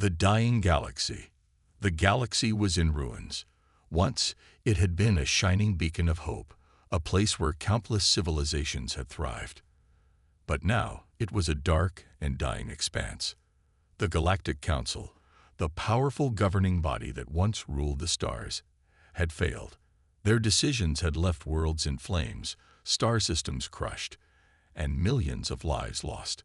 The dying galaxy. The galaxy was in ruins. Once, it had been a shining beacon of hope, a place where countless civilizations had thrived. But now, it was a dark and dying expanse. The Galactic Council, the powerful governing body that once ruled the stars, had failed. Their decisions had left worlds in flames, star systems crushed, and millions of lives lost.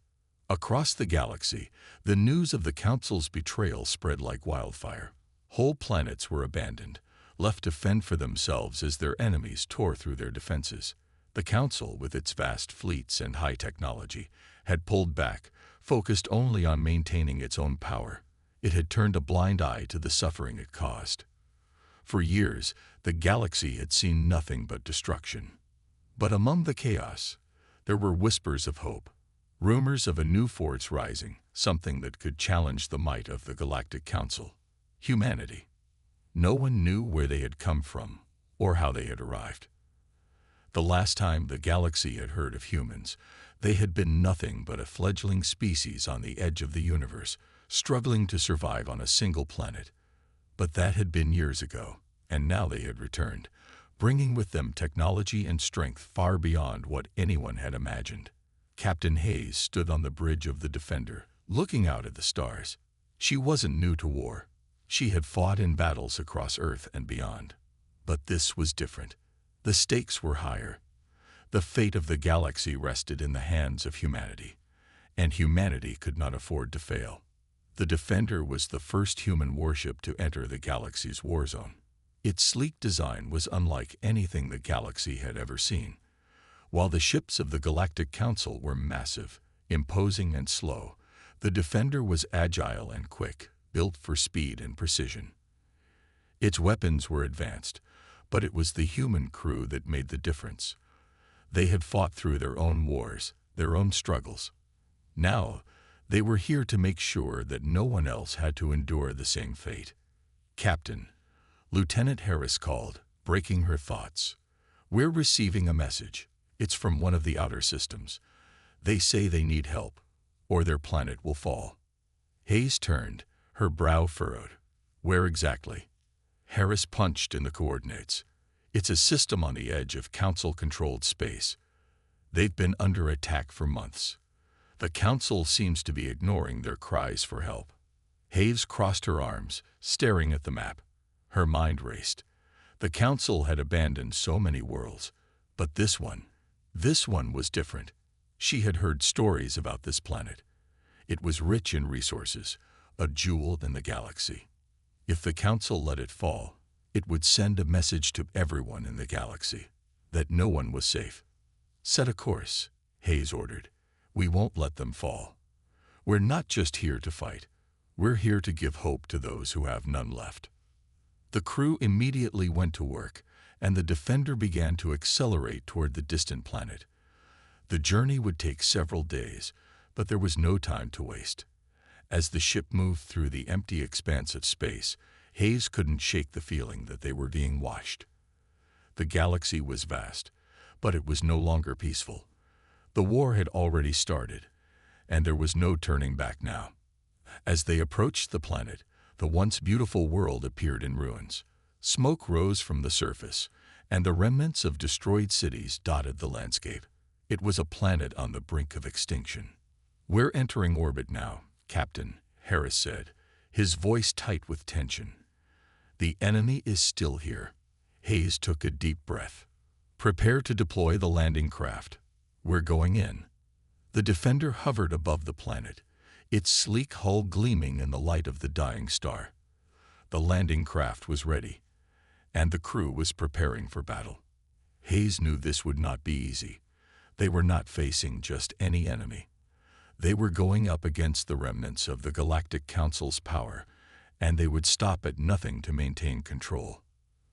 Across the galaxy, the news of the Council's betrayal spread like wildfire. Whole planets were abandoned, left to fend for themselves as their enemies tore through their defenses. The Council, with its vast fleets and high technology, had pulled back, focused only on maintaining its own power. It had turned a blind eye to the suffering it caused. For years, the galaxy had seen nothing but destruction. But among the chaos, there were whispers of hope. Rumors of a new force rising, something that could challenge the might of the Galactic Council. Humanity. No one knew where they had come from or how they had arrived. The last time the galaxy had heard of humans, they had been nothing but a fledgling species on the edge of the universe, struggling to survive on a single planet. But that had been years ago, and now they had returned, bringing with them technology and strength far beyond what anyone had imagined. Captain Hayes stood on the bridge of the Defender, looking out at the stars. She wasn't new to war. She had fought in battles across Earth and beyond. But this was different. The stakes were higher. The fate of the galaxy rested in the hands of humanity, and humanity could not afford to fail. The Defender was the first human warship to enter the galaxy's war zone. Its sleek design was unlike anything the galaxy had ever seen. While the ships of the Galactic Council were massive, imposing and slow, the Defender was agile and quick, built for speed and precision. Its weapons were advanced, but it was the human crew that made the difference. They had fought through their own wars, their own struggles. Now, they were here to make sure that no one else had to endure the same fate. "Captain," Lieutenant Harris called, breaking her thoughts. "We're receiving a message. It's from one of the outer systems. They say they need help, or their planet will fall." Hayes turned, her brow furrowed. "Where exactly?" Harris punched in the coordinates. "It's a system on the edge of Council-controlled space. They've been under attack for months. The Council seems to be ignoring their cries for help." Hayes crossed her arms, staring at the map. Her mind raced. The Council had abandoned so many worlds, but this one was different. She had heard stories about this planet. It was rich in resources, a jewel in the galaxy. If the Council let it fall, it would send a message to everyone in the galaxy that no one was safe. "Set a course," Hayes ordered. "We won't let them fall. We're not just here to fight. We're here to give hope to those who have none left." The crew immediately went to work, and the Defender began to accelerate toward the distant planet. The journey would take several days, but there was no time to waste. As the ship moved through the empty expanse of space, Hayes couldn't shake the feeling that they were being watched. The galaxy was vast, but it was no longer peaceful. The war had already started, and there was no turning back now. As they approached the planet, the once beautiful world appeared in ruins. Smoke rose from the surface, and the remnants of destroyed cities dotted the landscape. It was a planet on the brink of extinction. "We're entering orbit now, Captain," Harris said, his voice tight with tension. "The enemy is still here." Hayes took a deep breath. "Prepare to deploy the landing craft. We're going in." The Defender hovered above the planet, its sleek hull gleaming in the light of the dying star. The landing craft was ready, and the crew was preparing for battle. Hayes knew this would not be easy. They were not facing just any enemy. They were going up against the remnants of the Galactic Council's power, and they would stop at nothing to maintain control.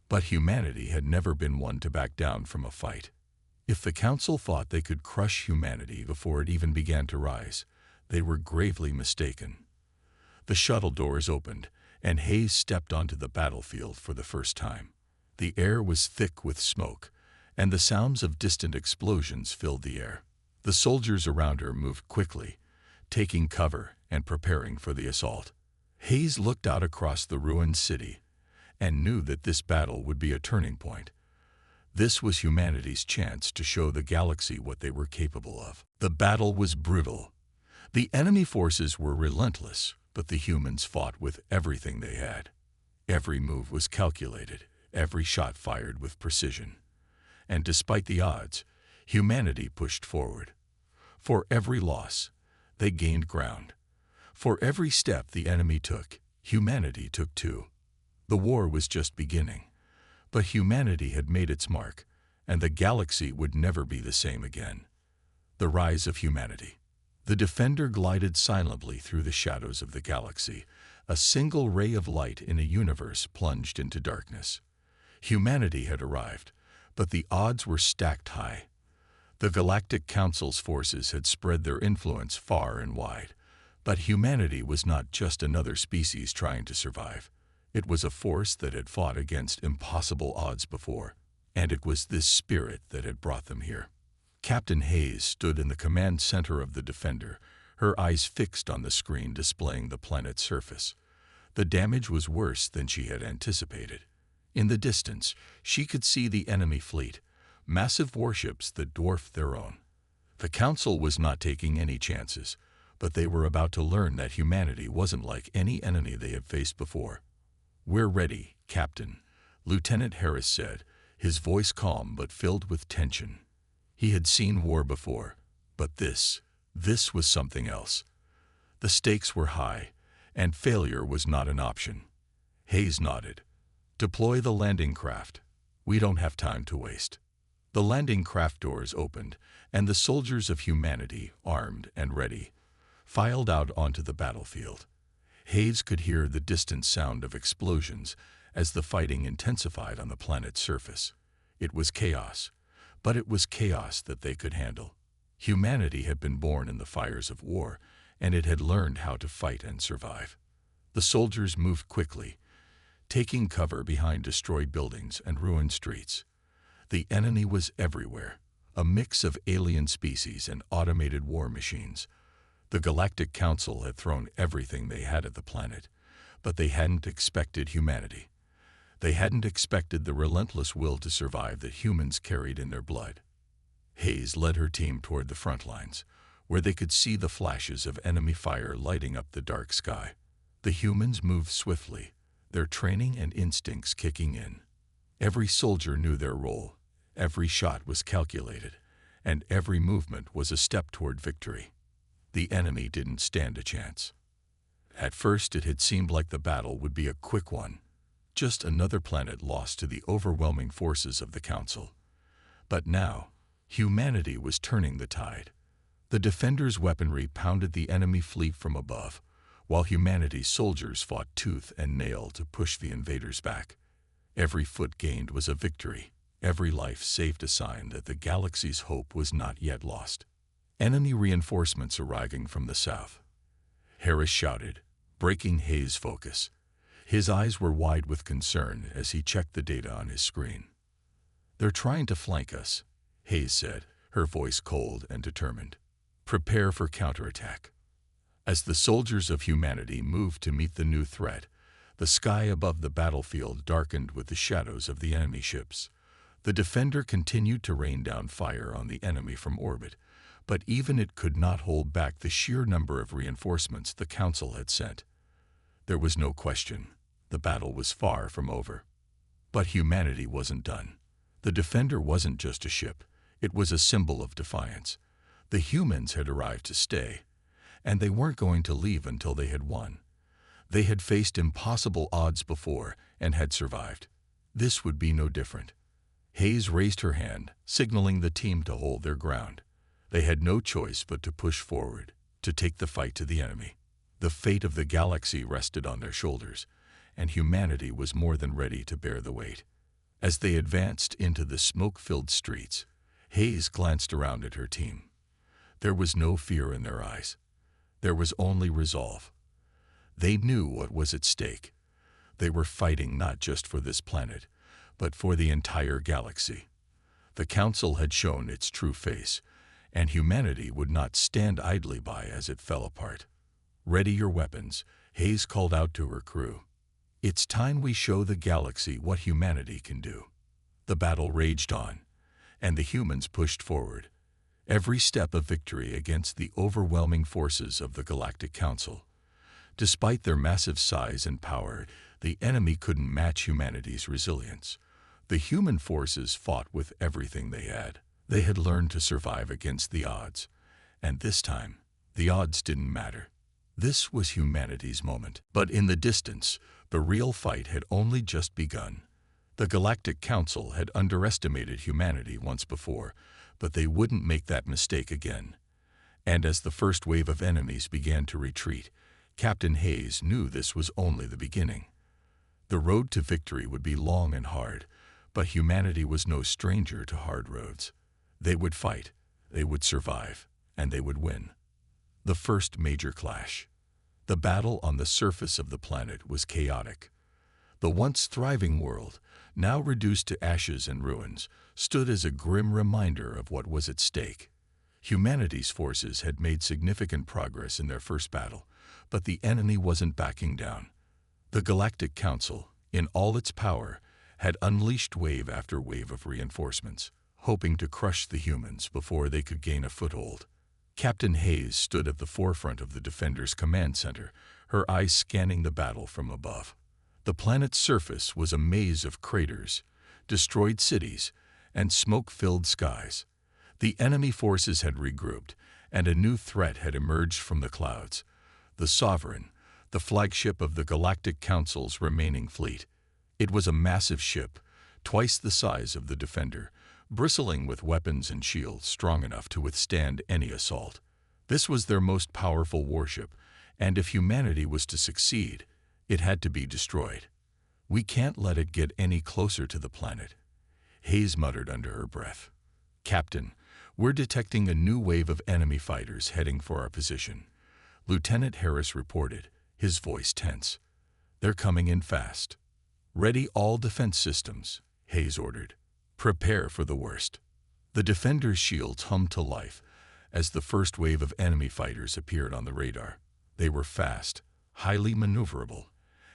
But humanity had never been one to back down from a fight. If the Council thought they could crush humanity before it even began to rise, they were gravely mistaken. The shuttle doors opened, and Hayes stepped onto the battlefield for the first time. The air was thick with smoke, and the sounds of distant explosions filled the air. The soldiers around her moved quickly, taking cover and preparing for the assault. Hayes looked out across the ruined city and knew that this battle would be a turning point. This was humanity's chance to show the galaxy what they were capable of. The battle was brutal. The enemy forces were relentless, but the humans fought with everything they had. Every move was calculated, every shot fired with precision. And despite the odds, humanity pushed forward. For every loss, they gained ground. For every step the enemy took, humanity took too. The war was just beginning, but humanity had made its mark, and the galaxy would never be the same again. The rise of humanity. The Defender glided silently through the shadows of the galaxy, a single ray of light in a universe plunged into darkness. Humanity had arrived, but the odds were stacked high. The Galactic Council's forces had spread their influence far and wide, but humanity was not just another species trying to survive. It was a force that had fought against impossible odds before, and it was this spirit that had brought them here. Captain Hayes stood in the command center of the Defender, her eyes fixed on the screen displaying the planet's surface. The damage was worse than she had anticipated. In the distance, she could see the enemy fleet, massive warships that dwarfed their own. The Council was not taking any chances, but they were about to learn that humanity wasn't like any enemy they had faced before. "We're ready, Captain," Lieutenant Harris said, his voice calm but filled with tension. He had seen war before, but this was something else. The stakes were high, and failure was not an option. Hayes nodded. "Deploy the landing craft. We don't have time to waste." The landing craft doors opened, and the soldiers of humanity, armed and ready, filed out onto the battlefield. Hayes could hear the distant sound of explosions as the fighting intensified on the planet's surface. It was chaos, but it was chaos that they could handle. Humanity had been born in the fires of war, and it had learned how to fight and survive. The soldiers moved quickly, taking cover behind destroyed buildings and ruined streets. The enemy was everywhere, a mix of alien species and automated war machines. The Galactic Council had thrown everything they had at the planet, but they hadn't expected humanity. They hadn't expected the relentless will to survive that humans carried in their blood. Hayes led her team toward the front lines, where they could see the flashes of enemy fire lighting up the dark sky. The humans moved swiftly, their training and instincts kicking in. Every soldier knew their role, every shot was calculated, and every movement was a step toward victory. The enemy didn't stand a chance. At first it had seemed like the battle would be a quick one, just another planet lost to the overwhelming forces of the Council. But now, humanity was turning the tide. The Defender's weaponry pounded the enemy fleet from above, while humanity's soldiers fought tooth and nail to push the invaders back. Every foot gained was a victory. Every life saved a sign that the galaxy's hope was not yet lost. Enemy reinforcements arriving from the south. Harris shouted, breaking Hayes' focus. His eyes were wide with concern as he checked the data on his screen. "They're trying to flank us," Hayes said, her voice cold and determined. "Prepare for counterattack." As the soldiers of humanity moved to meet the new threat, the sky above the battlefield darkened with the shadows of the enemy ships. The Defender continued to rain down fire on the enemy from orbit, but even it could not hold back the sheer number of reinforcements the Council had sent. There was no question. The battle was far from over. But humanity wasn't done. The Defender wasn't just a ship. It was a symbol of defiance. The humans had arrived to stay, and they weren't going to leave until they had won. They had faced impossible odds before and had survived. This would be no different. Hayes raised her hand, signaling the team to hold their ground. They had no choice but to push forward, to take the fight to the enemy. The fate of the galaxy rested on their shoulders, and humanity was more than ready to bear the weight. As they advanced into the smoke-filled streets, Hayes glanced around at her team. There was no fear in their eyes. There was only resolve. They knew what was at stake. They were fighting not just for this planet, but for the entire galaxy. The Council had shown its true face, and humanity would not stand idly by as it fell apart. "Ready your weapons," Hayes called out to her crew. "It's time we show the galaxy what humanity can do." The battle raged on, and the humans pushed forward, every step of victory against the overwhelming forces of the Galactic Council. Despite their massive size and power, the enemy couldn't match humanity's resilience. The human forces fought with everything they had. They had learned to survive against the odds, and this time, the odds didn't matter. This was humanity's moment. But in the distance, the real fight had only just begun. The Galactic Council had underestimated humanity once before, but they wouldn't make that mistake again. And as the first wave of enemies began to retreat, Captain Hayes knew this was only the beginning. The road to victory would be long and hard, but humanity was no stranger to hard roads. They would fight, they would survive, and they would win. The first major clash. The battle on the surface of the planet was chaotic. The once thriving world, now reduced to ashes and ruins, stood as a grim reminder of what was at stake. Humanity's forces had made significant progress in their first battle, but the enemy wasn't backing down. The Galactic Council, in all its power, had unleashed wave after wave of reinforcements, hoping to crush the humans before they could gain a foothold. Captain Hayes stood at the forefront of the Defenders' command center, her eyes scanning the battle from above. The planet's surface was a maze of craters, destroyed cities, and smoke-filled skies. The enemy forces had regrouped, and a new threat had emerged from the clouds. The Sovereign, the flagship of the Galactic Council's remaining fleet. It was a massive ship, twice the size of the Defender, bristling with weapons and shields strong enough to withstand any assault. This was their most powerful warship, and if humanity was to succeed, it had to be destroyed. "We can't let it get any closer to the planet," Hayes muttered under her breath. "Captain, we're detecting a new wave of enemy fighters heading for our position," Lieutenant Harris reported, his voice tense. "They're coming in fast." "Ready all defense systems," Hayes ordered. "Prepare for the worst." The Defender's shields hummed to life as the first wave of enemy fighters appeared on the radar. They were fast, highly maneuverable,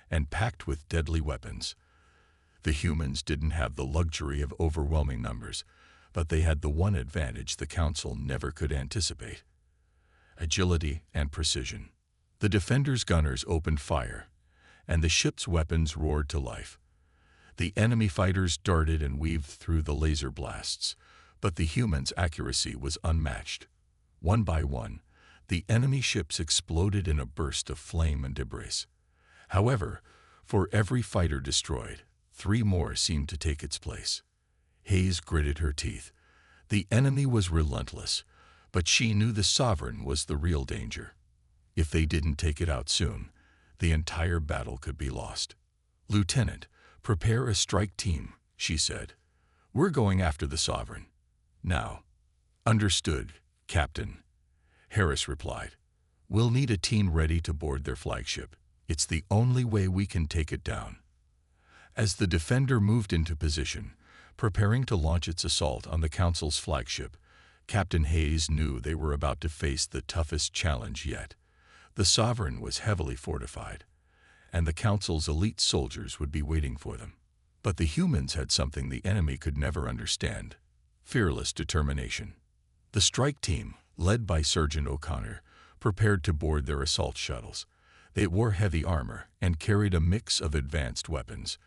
and packed with deadly weapons. The humans didn't have the luxury of overwhelming numbers, but they had the one advantage the Council never could anticipate: agility and precision. The Defender's gunners opened fire, and the ship's weapons roared to life. The enemy fighters darted and weaved through the laser blasts, but the humans' accuracy was unmatched. One by one, the enemy ships exploded in a burst of flame and debris. However, for every fighter destroyed, 3 more seemed to take its place. Hayes gritted her teeth. The enemy was relentless, but she knew the Sovereign was the real danger. If they didn't take it out soon, the entire battle could be lost. "Lieutenant, prepare a strike team," she said. "We're going after the Sovereign. Now." "Understood, Captain," Harris replied. "We'll need a team ready to board their flagship. It's the only way we can take it down." As the Defender moved into position, preparing to launch its assault on the Council's flagship, Captain Hayes knew they were about to face the toughest challenge yet. The Sovereign was heavily fortified, and the Council's elite soldiers would be waiting for them. But the humans had something the enemy could never understand: fearless determination. The strike team, led by Sergeant O'Connor, prepared to board their assault shuttles. They wore heavy armor and carried a mix of advanced weapons,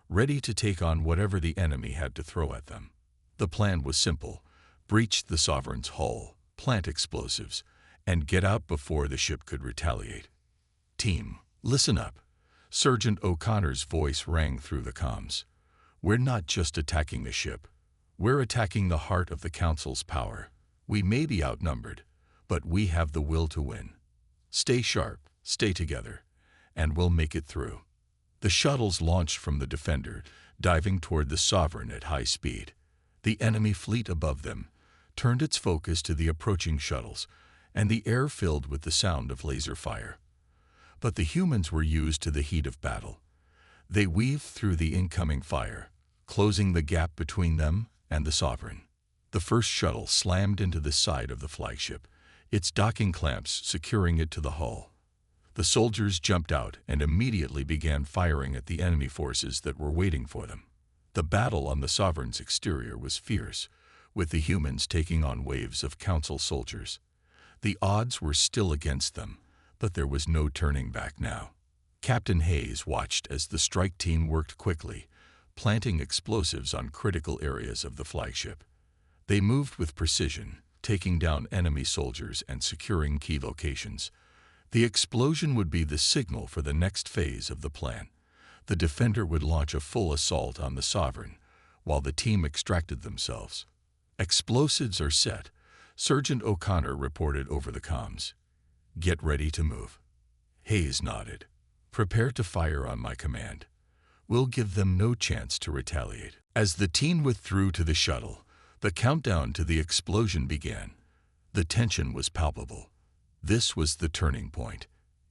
ready to take on whatever the enemy had to throw at them. The plan was simple: breach the Sovereign's hull, plant explosives, and get out before the ship could retaliate. "Team, listen up." Sergeant O'Connor's voice rang through the comms. "We're not just attacking the ship. We're attacking the heart of the Council's power. We may be outnumbered, but we have the will to win. Stay sharp, stay together, and we'll make it through." The shuttles launched from the Defender, diving toward the Sovereign at high speed. The enemy fleet above them turned its focus to the approaching shuttles, and the air filled with the sound of laser fire. But the humans were used to the heat of battle. They weaved through the incoming fire, closing the gap between them and the Sovereign. The first shuttle slammed into the side of the flagship, its docking clamps securing it to the hull. The soldiers jumped out and immediately began firing at the enemy forces that were waiting for them. The battle on the Sovereign's exterior was fierce, with the humans taking on waves of Council soldiers. The odds were still against them, but there was no turning back now. Captain Hayes watched as the strike team worked quickly, planting explosives on critical areas of the flagship. They moved with precision, taking down enemy soldiers and securing key locations. The explosion would be the signal for the next phase of the plan. The Defender would launch a full assault on the Sovereign, while the team extracted themselves. "Explosives are set," Sergeant O'Connor reported over the comms. "Get ready to move." Hayes nodded. "Prepare to fire on my command. We'll give them no chance to retaliate." As the team withdrew to the shuttle, the countdown to the explosion began. The tension was palpable. This was the turning point.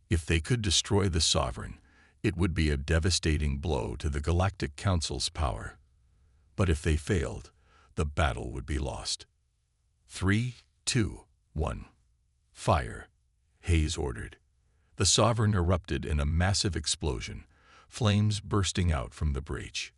If they could destroy the Sovereign, it would be a devastating blow to the Galactic Council's power. But if they failed, the battle would be lost. 3, 2, 1. Fire, Hayes ordered. The Sovereign erupted in a massive explosion, flames bursting out from the breach.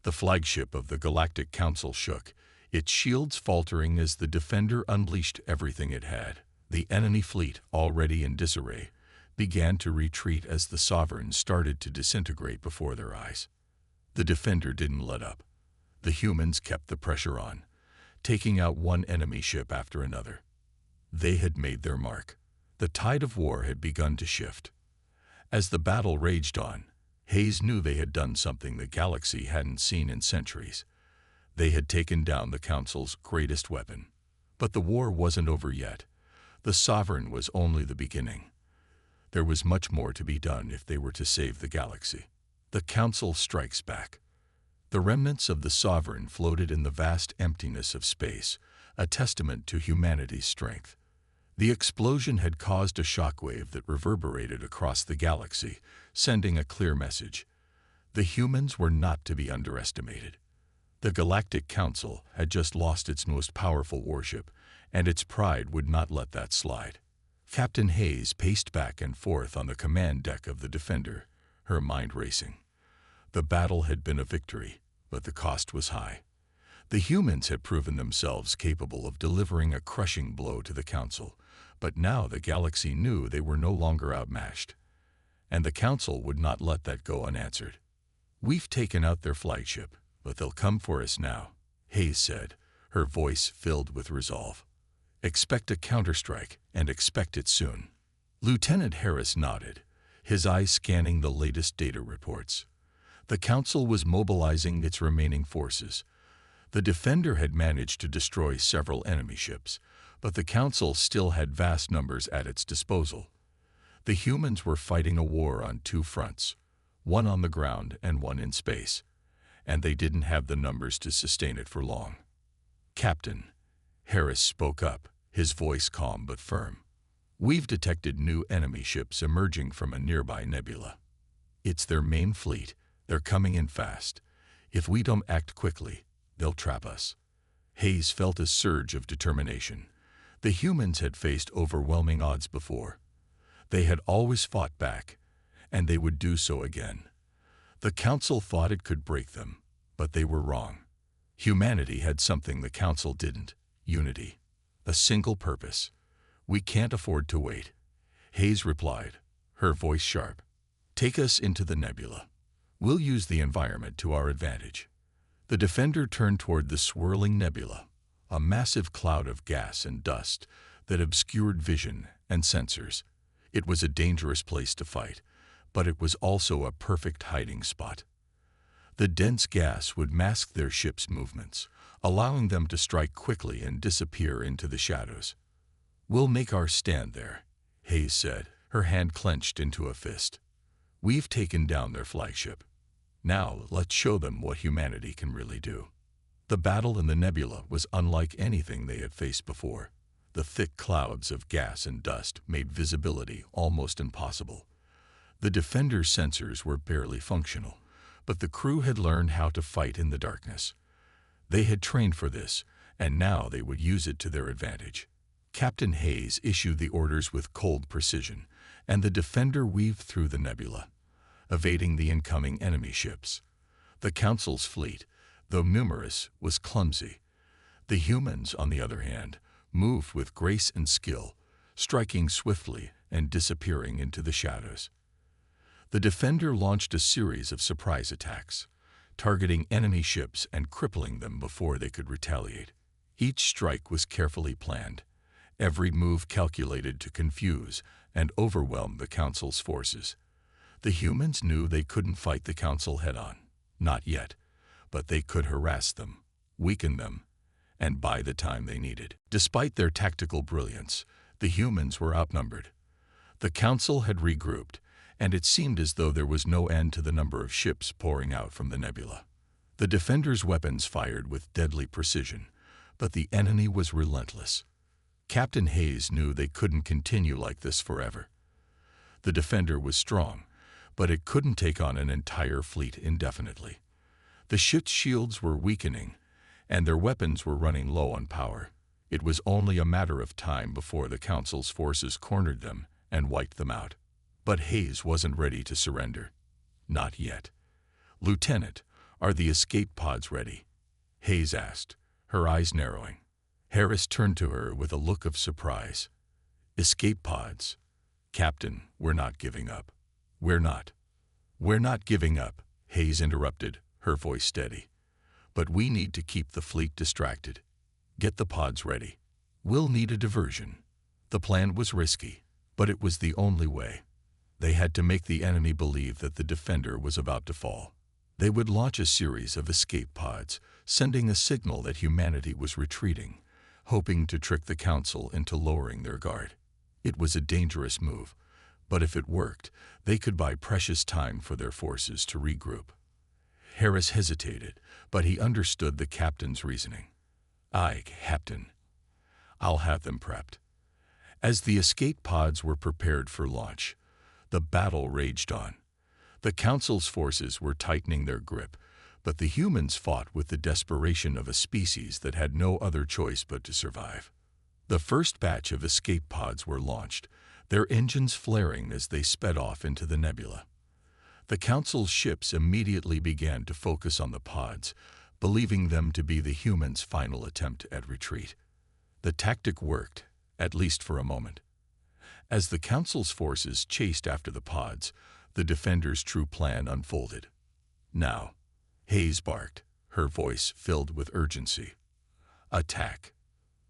The flagship of the Galactic Council shook, its shields faltering as the Defender unleashed everything it had. The enemy fleet, already in disarray, began to retreat as the Sovereign started to disintegrate before their eyes. The Defender didn't let up. The humans kept the pressure on, taking out one enemy ship after another. They had made their mark. The tide of war had begun to shift. As the battle raged on, Hayes knew they had done something the galaxy hadn't seen in centuries. They had taken down the Council's greatest weapon. But the war wasn't over yet. The Sovereign was only the beginning. There was much more to be done if they were to save the galaxy. The Council strikes back. The remnants of the Sovereign floated in the vast emptiness of space, a testament to humanity's strength. The explosion had caused a shockwave that reverberated across the galaxy, sending a clear message. The humans were not to be underestimated. The Galactic Council had just lost its most powerful warship, and its pride would not let that slide. Captain Hayes paced back and forth on the command deck of the Defender, her mind racing. The battle had been a victory, but the cost was high. The humans had proven themselves capable of delivering a crushing blow to the Council, but now the galaxy knew they were no longer outmatched. And the Council would not let that go unanswered. "We've taken out their flagship, but they'll come for us now," Hayes said, her voice filled with resolve. "Expect a counterstrike, and expect it soon." Lieutenant Harris nodded, his eyes scanning the latest data reports. The Council was mobilizing its remaining forces. The Defender had managed to destroy several enemy ships, but the Council still had vast numbers at its disposal. The humans were fighting a war on two fronts, one on the ground and one in space, and they didn't have the numbers to sustain it for long. "Captain," Harris spoke up, his voice calm but firm. "We've detected new enemy ships emerging from a nearby nebula. It's their main fleet. They're coming in fast. If we don't act quickly, they'll trap us." Hayes felt a surge of determination. The humans had faced overwhelming odds before. They had always fought back, and they would do so again. The Council thought it could break them, but they were wrong. Humanity had something the Council didn't: unity. A single purpose. "We can't afford to wait," Hayes replied, her voice sharp. "Take us into the nebula. We'll use the environment to our advantage." The Defender turned toward the swirling nebula, a massive cloud of gas and dust that obscured vision and sensors. It was a dangerous place to fight, but it was also a perfect hiding spot. The dense gas would mask their ship's movements, allowing them to strike quickly and disappear into the shadows. "We'll make our stand there," Hayes said, her hand clenched into a fist. "We've taken down their flagship. Now let's show them what humanity can really do." The battle in the nebula was unlike anything they had faced before. The thick clouds of gas and dust made visibility almost impossible. The Defender's sensors were barely functional, but the crew had learned how to fight in the darkness. They had trained for this, and now they would use it to their advantage. Captain Hayes issued the orders with cold precision, and the Defender weaved through the nebula, evading the incoming enemy ships. The Council's fleet, though numerous, was clumsy. The humans, on the other hand, moved with grace and skill, striking swiftly and disappearing into the shadows. The Defender launched a series of surprise attacks, targeting enemy ships and crippling them before they could retaliate. Each strike was carefully planned, every move calculated to confuse and overwhelm the Council's forces. The humans knew they couldn't fight the Council head-on, not yet, but they could harass them, weaken them, and buy the time they needed. Despite their tactical brilliance, the humans were outnumbered. The Council had regrouped, and it seemed as though there was no end to the number of ships pouring out from the nebula. The Defender's weapons fired with deadly precision, but the enemy was relentless. Captain Hayes knew they couldn't continue like this forever. The Defender was strong, but it couldn't take on an entire fleet indefinitely. The ship's shields were weakening, and their weapons were running low on power. It was only a matter of time before the Council's forces cornered them and wiped them out. But Hayes wasn't ready to surrender. Not yet. "Lieutenant, are the escape pods ready?" Hayes asked, her eyes narrowing. Harris turned to her with a look of surprise. "Escape pods? Captain, we're not giving up." We're not giving up," Hayes interrupted, her voice steady. "But we need to keep the fleet distracted. Get the pods ready. We'll need a diversion." The plan was risky, but it was the only way. They had to make the enemy believe that the Defender was about to fall. They would launch a series of escape pods, sending a signal that humanity was retreating, hoping to trick the Council into lowering their guard. It was a dangerous move, but if it worked, they could buy precious time for their forces to regroup. Harris hesitated, but he understood the captain's reasoning. "Aye, Captain. I'll have them prepped." As the escape pods were prepared for launch, the battle raged on. The Council's forces were tightening their grip, but the humans fought with the desperation of a species that had no other choice but to survive. The first batch of escape pods were launched, their engines flaring as they sped off into the nebula. The Council's ships immediately began to focus on the pods, believing them to be the humans' final attempt at retreat. The tactic worked, at least for a moment. As the Council's forces chased after the pods, the Defender's true plan unfolded. "Now," Hayes barked, her voice filled with urgency. "Attack."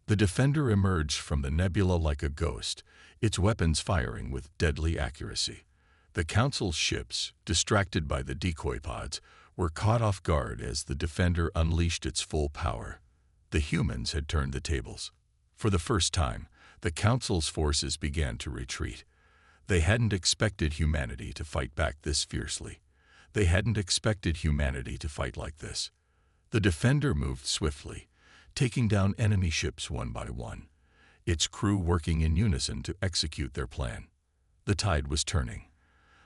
The Defender emerged from the nebula like a ghost, its weapons firing with deadly accuracy. The Council's ships, distracted by the decoy pods, were caught off guard as the Defender unleashed its full power. The humans had turned the tables. For the first time, the Council's forces began to retreat. They hadn't expected humanity to fight back this fiercely. They hadn't expected humanity to fight like this. The Defender moved swiftly, taking down enemy ships one by one, its crew working in unison to execute their plan. The tide was turning.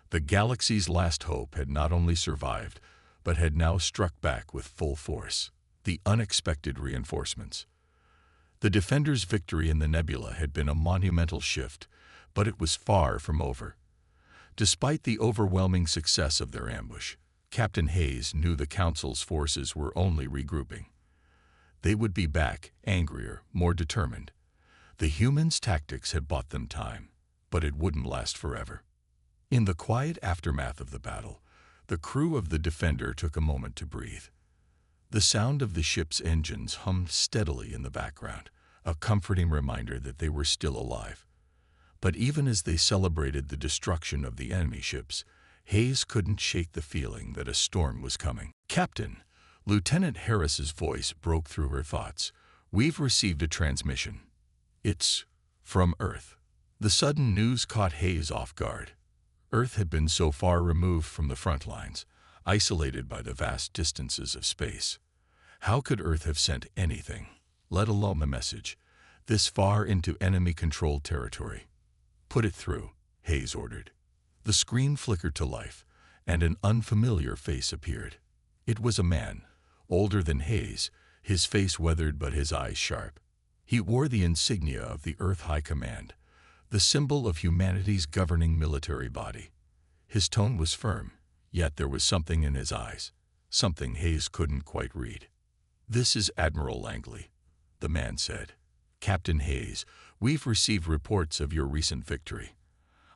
The galaxy's last hope had not only survived, but had now struck back with full force. The unexpected reinforcements. The Defender's victory in the nebula had been a monumental shift, but it was far from over. Despite the overwhelming success of their ambush, Captain Hayes knew the Council's forces were only regrouping. They would be back, angrier, more determined. The humans' tactics had bought them time, but it wouldn't last forever. In the quiet aftermath of the battle, the crew of the Defender took a moment to breathe. The sound of the ship's engines hummed steadily in the background, a comforting reminder that they were still alive. But even as they celebrated the destruction of the enemy ships, Hayes couldn't shake the feeling that a storm was coming. "Captain," Lieutenant Harris's voice broke through her thoughts. "We've received a transmission. It's from Earth." The sudden news caught Hayes off guard. Earth had been so far removed from the front lines, isolated by the vast distances of space. How could Earth have sent anything, let alone the message, this far into enemy-controlled territory? "Put it through," Hayes ordered. The screen flickered to life, and an unfamiliar face appeared. It was a man, older than Hayes, his face weathered but his eyes sharp. He wore the insignia of the Earth High Command, the symbol of humanity's governing military body. His tone was firm, yet there was something in his eyes, something Hayes couldn't quite read. "This is Admiral Langley," the man said. "Captain Hayes, we've received reports of your recent victory.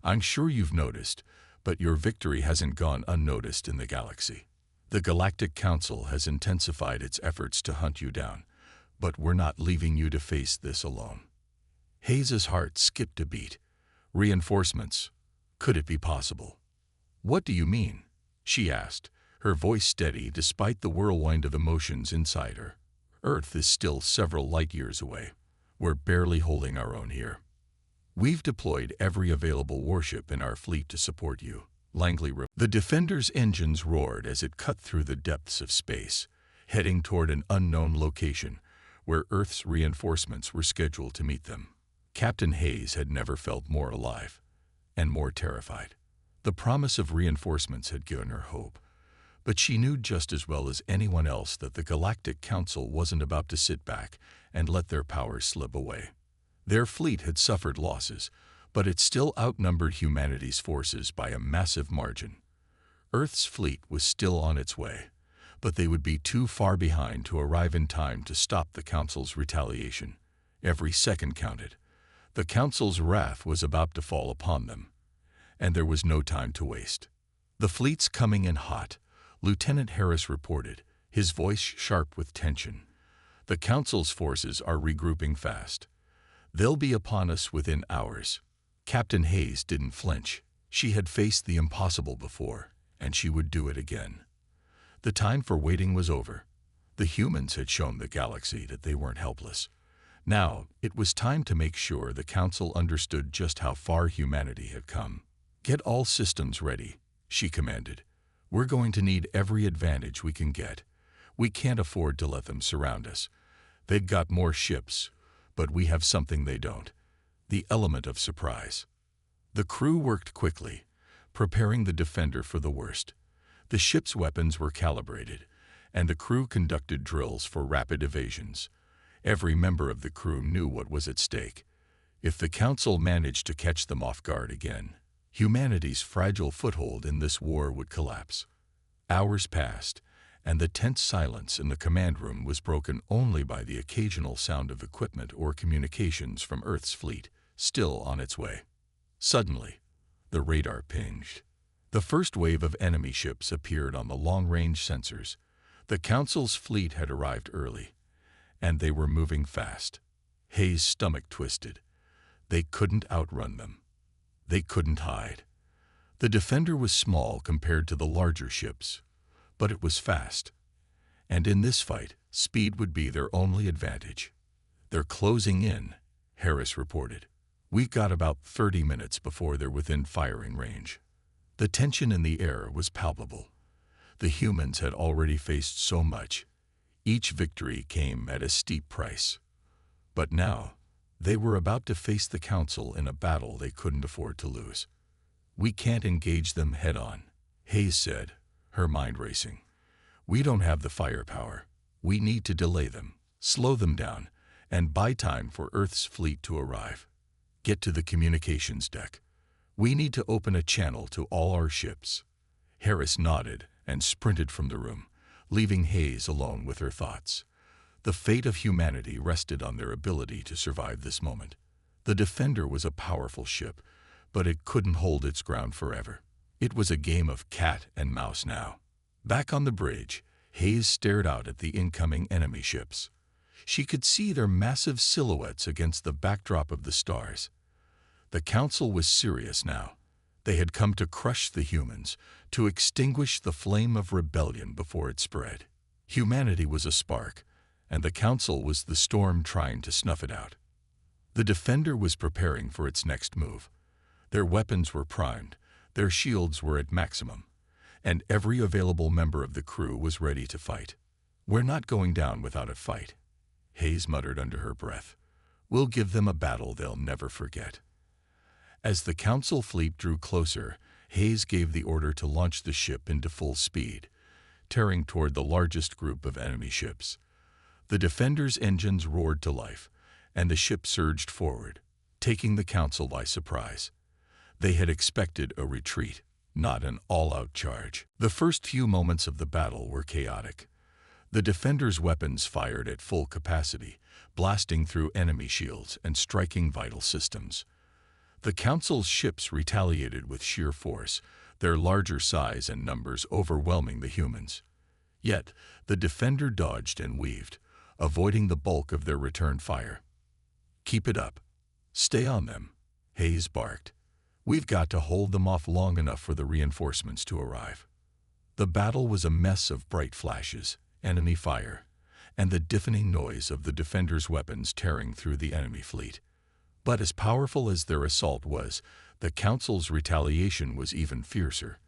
I'm sure you've noticed, but your victory hasn't gone unnoticed in the galaxy. The Galactic Council has intensified its efforts to hunt you down, but we're not leaving you to face this alone." Hayes's heart skipped a beat. Reinforcements? Could it be possible? "What do you mean?" she asked, her voice steady despite the whirlwind of emotions inside her. "Earth is still several light years away. We're barely holding our own here. We've deployed every available warship in our fleet to support you," Langley replied. The Defender's engines roared as it cut through the depths of space, heading toward an unknown location where Earth's reinforcements were scheduled to meet them. Captain Hayes had never felt more alive and more terrified. The promise of reinforcements had given her hope, but she knew just as well as anyone else that the Galactic Council wasn't about to sit back and let their powers slip away. Their fleet had suffered losses, but it still outnumbered humanity's forces by a massive margin. Earth's fleet was still on its way, but they would be too far behind to arrive in time to stop the Council's retaliation. Every second counted. The Council's wrath was about to fall upon them, and there was no time to waste. "The fleet's coming in hot," Lieutenant Harris reported, his voice sharp with tension. "The Council's forces are regrouping fast. They'll be upon us within hours." Captain Hayes didn't flinch. She had faced the impossible before, and she would do it again. The time for waiting was over. The humans had shown the galaxy that they weren't helpless. Now, it was time to make sure the Council understood just how far humanity had come. "Get all systems ready," she commanded. "We're going to need every advantage we can get. We can't afford to let them surround us. They've got more ships, but we have something they don't: the element of surprise." The crew worked quickly, preparing the Defender for the worst. The ship's weapons were calibrated, and the crew conducted drills for rapid evasions. Every member of the crew knew what was at stake. If the Council managed to catch them off guard again, humanity's fragile foothold in this war would collapse. Hours passed, and the tense silence in the command room was broken only by the occasional sound of equipment or communications from Earth's fleet, still on its way. Suddenly, the radar pinged. The first wave of enemy ships appeared on the long-range sensors. The Council's fleet had arrived early, and they were moving fast. Hayes' stomach twisted. They couldn't outrun them. They couldn't hide. The Defender was small compared to the larger ships, but it was fast. And in this fight, speed would be their only advantage. "They're closing in," Harris reported. "We've got about 30 minutes before they're within firing range." The tension in the air was palpable. The humans had already faced so much. Each victory came at a steep price. But now, they were about to face the Council in a battle they couldn't afford to lose. "We can't engage them head-on," Hayes said, her mind racing. "We don't have the firepower. We need to delay them, slow them down, and buy time for Earth's fleet to arrive. Get to the communications deck. We need to open a channel to all our ships." Harris nodded and sprinted from the room, leaving Hayes alone with her thoughts. The fate of humanity rested on their ability to survive this moment. The Defender was a powerful ship, but it couldn't hold its ground forever. It was a game of cat and mouse now. Back on the bridge, Hayes stared out at the incoming enemy ships. She could see their massive silhouettes against the backdrop of the stars. The Council was serious now. They had come to crush the humans, to extinguish the flame of rebellion before it spread. Humanity was a spark, and the Council was the storm trying to snuff it out. The Defender was preparing for its next move. Their weapons were primed, their shields were at maximum, and every available member of the crew was ready to fight. "We're not going down without a fight," Hayes muttered under her breath. "We'll give them a battle they'll never forget." As the Council fleet drew closer, Hayes gave the order to launch the ship into full speed, tearing toward the largest group of enemy ships. The Defender's engines roared to life, and the ship surged forward, taking the council by surprise. They had expected a retreat, not an all-out charge. The first few moments of the battle were chaotic. The defenders' weapons fired at full capacity, blasting through enemy shields and striking vital systems. The council's ships retaliated with sheer force, their larger size and numbers overwhelming the humans. Yet, the defender dodged and weaved, avoiding the bulk of their return fire. "Keep it up. Stay on them," Hayes barked. "We've got to hold them off long enough for the reinforcements to arrive." The battle was a mess of bright flashes, enemy fire, and the deafening noise of the defenders' weapons tearing through the enemy fleet. But as powerful as their assault was, the Council's retaliation was even fiercer.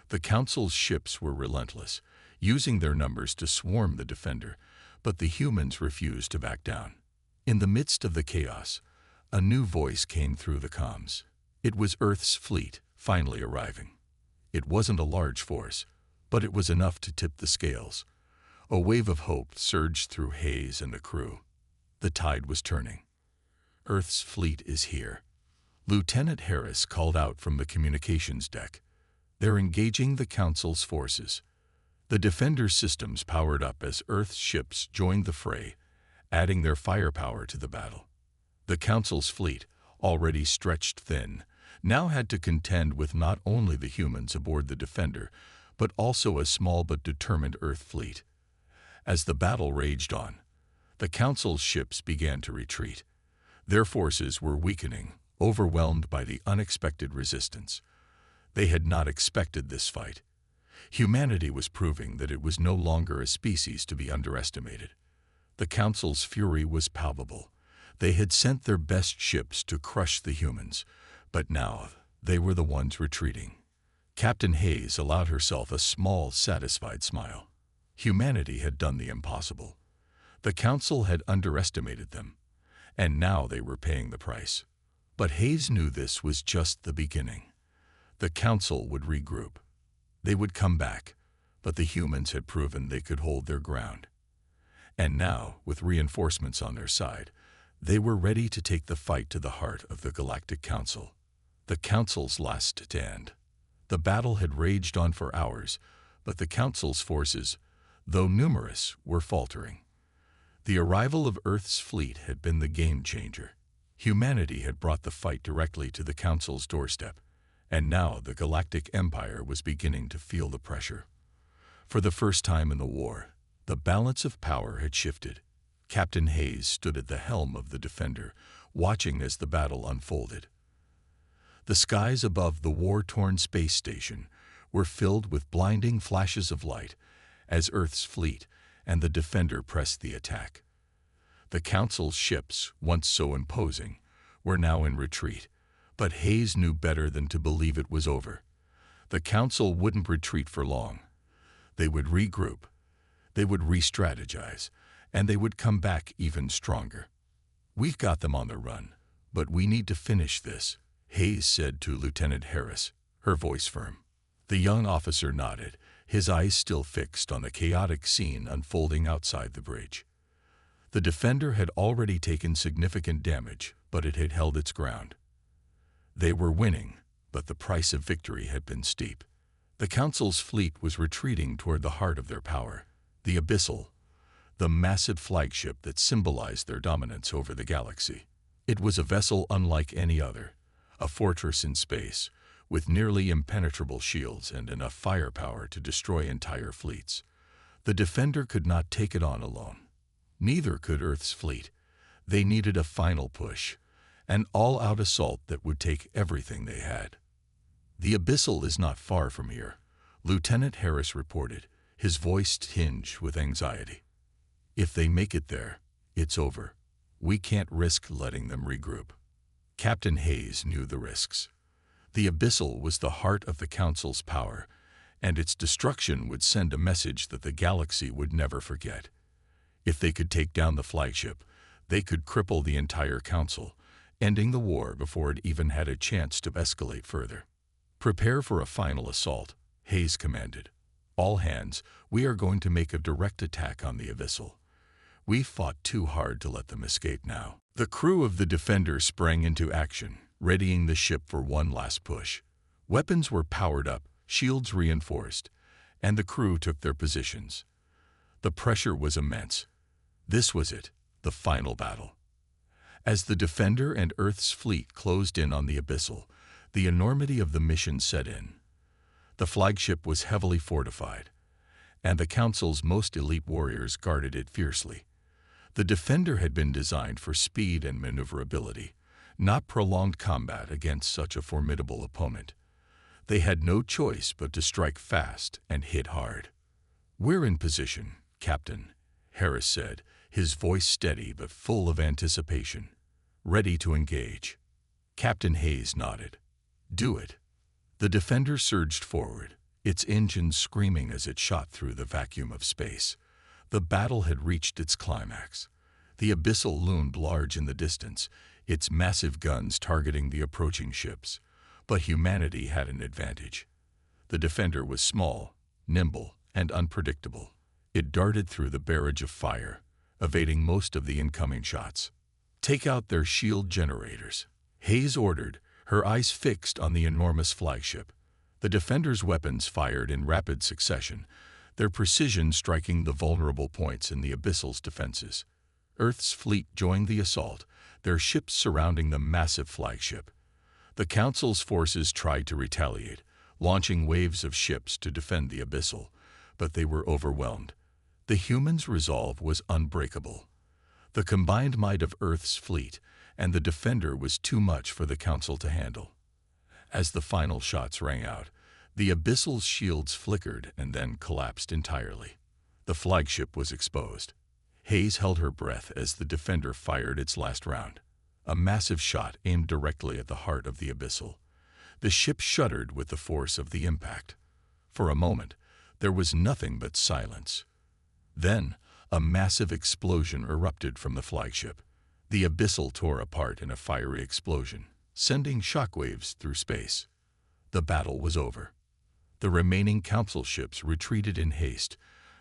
The Council's ships were relentless, using their numbers to swarm the defender, but the humans refused to back down. In the midst of the chaos, a new voice came through the comms. It was Earth's fleet, finally arriving. It wasn't a large force, but it was enough to tip the scales. A wave of hope surged through Hayes and the crew. The tide was turning. "Earth's fleet is here," Lieutenant Harris called out from the communications deck. "They're engaging the Council's forces." The defender systems powered up as Earth's ships joined the fray, adding their firepower to the battle. The Council's fleet, already stretched thin, now had to contend with not only the humans aboard the defender, but also a small but determined Earth fleet. As the battle raged on, the Council's ships began to retreat. Their forces were weakening, overwhelmed by the unexpected resistance. They had not expected this fight. Humanity was proving that it was no longer a species to be underestimated. The Council's fury was palpable. They had sent their best ships to crush the humans, but now they were the ones retreating. Captain Hayes allowed herself a small, satisfied smile. Humanity had done the impossible. The Council had underestimated them, and now they were paying the price. But Hayes knew this was just the beginning. The Council would regroup. They would come back, but the humans had proven they could hold their ground. And now, with reinforcements on their side, they were ready to take the fight to the heart of the Galactic Council. The Council's last stand. The battle had raged on for hours, but the Council's forces, though numerous, were faltering. The arrival of Earth's fleet had been the game-changer. Humanity had brought the fight directly to the Council's doorstep, and now the Galactic Empire was beginning to feel the pressure. For the first time in the war, the balance of power had shifted. Captain Hayes stood at the helm of the Defender, watching as the battle unfolded. The skies above the war-torn space station were filled with blinding flashes of light as Earth's fleet and the Defender pressed the attack. The Council's ships, once so imposing, were now in retreat, but Hayes knew better than to believe it was over. The Council wouldn't retreat for long. They would regroup, they would re-strategize, and they would come back even stronger. "We've got them on the run, but we need to finish this," Hayes said to Lieutenant Harris, her voice firm. The young officer nodded, his eyes still fixed on the chaotic scene unfolding outside the bridge. The Defender had already taken significant damage, but it had held its ground. They were winning, but the price of victory had been steep. The Council's fleet was retreating toward the heart of their power, the Abyssal, the massive flagship that symbolized their dominance over the galaxy. It was a vessel unlike any other, a fortress in space, with nearly impenetrable shields and enough firepower to destroy entire fleets. The Defender could not take it on alone. Neither could Earth's fleet. They needed a final push, an all-out assault that would take everything they had. "The Abyssal is not far from here," Lieutenant Harris reported, his voice tinged with anxiety. "If they make it there, it's over. We can't risk letting them regroup." Captain Hayes knew the risks. The Abyssal was the heart of the Council's power, and its destruction would send a message that the galaxy would never forget. If they could take down the flagship, they could cripple the entire Council, ending the war before it even had a chance to escalate further. "Prepare for a final assault," Hayes commanded. "All hands, we are going to make a direct attack on the Abyssal. We've fought too hard to let them escape now." The crew of the Defender sprang into action, readying the ship for one last push. Weapons were powered up, shields reinforced, and the crew took their positions. The pressure was immense. This was it, the final battle. As the Defender and Earth's fleet closed in on the Abyssal, the enormity of the mission set in. The flagship was heavily fortified, and the Council's most elite warriors guarded it fiercely. The Defender had been designed for speed and maneuverability, not prolonged combat against such a formidable opponent. They had no choice but to strike fast and hit hard. "We're in position, Captain," Harris said, his voice steady but full of anticipation. "Ready to engage." Captain Hayes nodded. "Do it." The Defender surged forward, its engines screaming as it shot through the vacuum of space. The battle had reached its climax. The Abyssal loomed large in the distance, its massive guns targeting the approaching ships. But humanity had an advantage. The Defender was small, nimble, and unpredictable. It darted through the barrage of fire, evading most of the incoming shots. "Take out their shield generators," Hayes ordered, her eyes fixed on the enormous flagship. The Defender's weapons fired in rapid succession, their precision striking the vulnerable points in the Abyssal's defenses. Earth's fleet joined the assault, their ships surrounding the massive flagship. The Council's forces tried to retaliate, launching waves of ships to defend the Abyssal, but they were overwhelmed. The humans' resolve was unbreakable. The combined might of Earth's fleet and the Defender was too much for the Council to handle. As the final shots rang out, the Abyssal's shields flickered and then collapsed entirely. The flagship was exposed. Hayes held her breath as the Defender fired its last round. A massive shot aimed directly at the heart of the Abyssal. The ship shuddered with the force of the impact. For a moment, there was nothing but silence. Then, a massive explosion erupted from the flagship. The Abyssal tore apart in a fiery explosion, sending shockwaves through space. The battle was over. The remaining Council ships retreated in haste,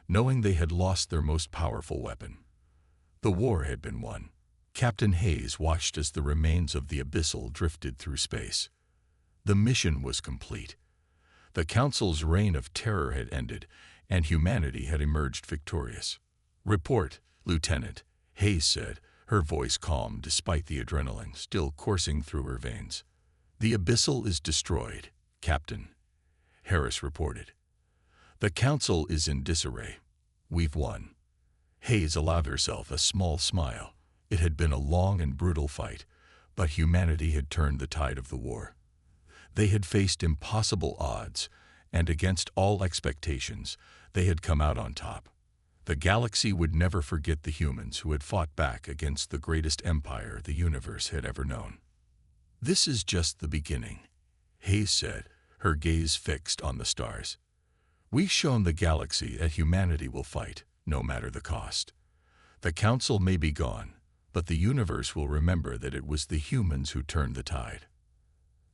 knowing they had lost their most powerful weapon. The war had been won. Captain Hayes watched as the remains of the Abyssal drifted through space. The mission was complete. The Council's reign of terror had ended, and humanity had emerged victorious. "Report, Lieutenant," Hayes said, her voice calm despite the adrenaline still coursing through her veins. "The Abyssal is destroyed, Captain," Harris reported. "The Council is in disarray. We've won." Hayes allowed herself a small smile. It had been a long and brutal fight, but humanity had turned the tide of the war. They had faced impossible odds, and against all expectations, they had come out on top. The galaxy would never forget the humans who had fought back against the greatest empire the universe had ever known. "This is just the beginning," Hayes said, her gaze fixed on the stars. "We've shown the galaxy that humanity will fight, no matter the cost. The Council may be gone, but the universe will remember that it was the humans who turned the tide."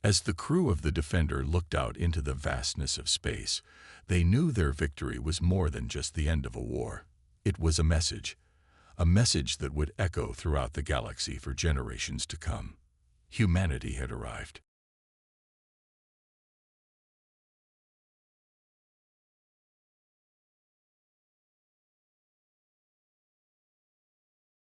As the crew of the Defender looked out into the vastness of space, they knew their victory was more than just the end of a war. It was a message that would echo throughout the galaxy for generations to come. Humanity had arrived.